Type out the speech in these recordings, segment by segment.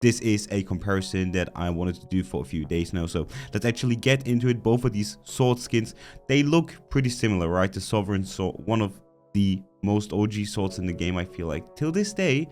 this is a comparison that I wanted to do for a few days now. So let's actually get into it. Both of these sword skins, they look pretty similar, right? The Sovereign Sword, one of the most OG swords in the game, I feel like, till this day,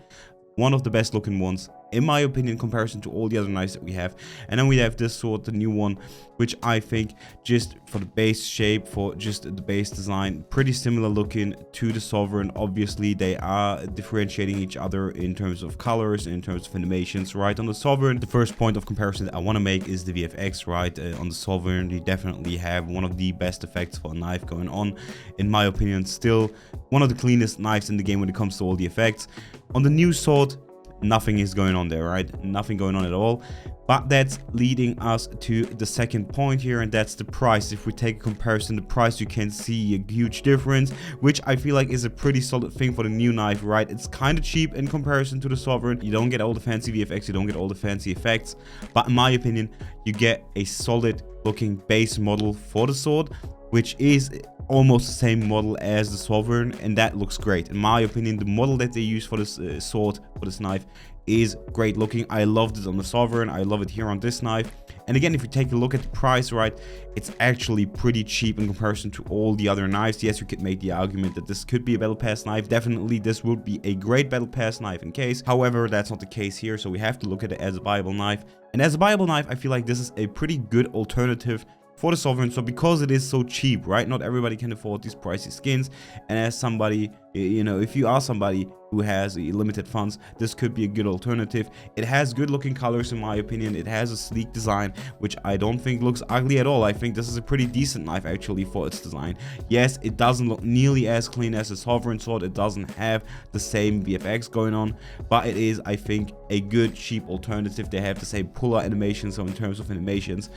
one of the best looking ones, in my opinion, in comparison to all the other knives that we have. And then we have this sword, the new one, which I think just for the base shape, for just the base design, pretty similar looking to the Sovereign. Obviously, they are differentiating each other in terms of colors, in terms of animations, right? On the Sovereign, the first point of comparison that I want to make is the VFX, right? On the Sovereign, you definitely have one of the best effects for a knife going on. In my opinion, still one of the cleanest knives in the game when it comes to all the effects. On the new sword, nothing is going on there, right? Nothing going on at all. But that's leading us to the second point here, and that's the price. If we take a comparison, the price, you can see a huge difference, which I feel like is a pretty solid thing for the new knife, right? It's kind of cheap in comparison to the Sovereign. You don't get all the fancy VFX, you don't get all the fancy effects, but in my opinion, you get a solid looking base model for the sword, which is almost the same model as the Sovereign, and that looks great. In my opinion, the model that they use for this sword, for this knife, is great looking. I loved it on the Sovereign, I love it here on this knife. And again, if you take a look at the price, right, it's actually pretty cheap in comparison to all the other knives. Yes, you could make the argument that this could be a battle pass knife. Definitely this would be a great battle pass knife in case. However, that's not the case here, so we have to look at it as a viable knife. And as a viable knife, I feel like this is a pretty good alternative for the Sovereign. So because it is so cheap, right, not everybody can afford these pricey skins, and as somebody, you know, if you are somebody who has limited funds, this could be a good alternative. It has good looking colors, in my opinion. It has a sleek design, which I don't think looks ugly at all. I think this is a pretty decent knife actually for its design. Yes, it doesn't look nearly as clean as the Sovereign sword. It doesn't have the same VFX going on, but it is, I think, a good cheap alternative. They have the same pull-out animations, so in terms of animations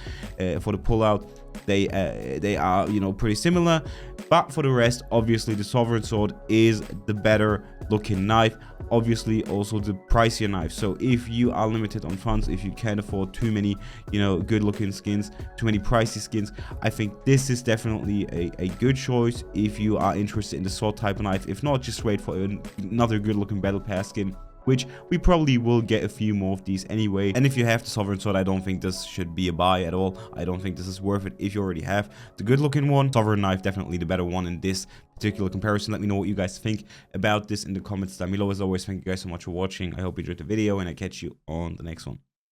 for the pull-out, they are, you know, pretty similar. But for the rest, obviously the Sovereign sword is the better looking knife, obviously also the pricier knife. So if you are limited on funds, if you can't afford too many, you know, good looking skins, too many pricey skins, I think this is definitely a good choice if you are interested in the sword type of knife. If not, just wait for another good looking battle pass skin, which we probably will get a few more of these anyway. And if you have the Sovereign sword, I don't think this should be a buy at all. I don't think this is worth it if you already have the good looking one. Sovereign knife, definitely the better one in this particular comparison. Let me know what you guys think about this in the comments down below. As always, thank you guys so much for watching. I hope you enjoyed the video, and I catch you on the next one.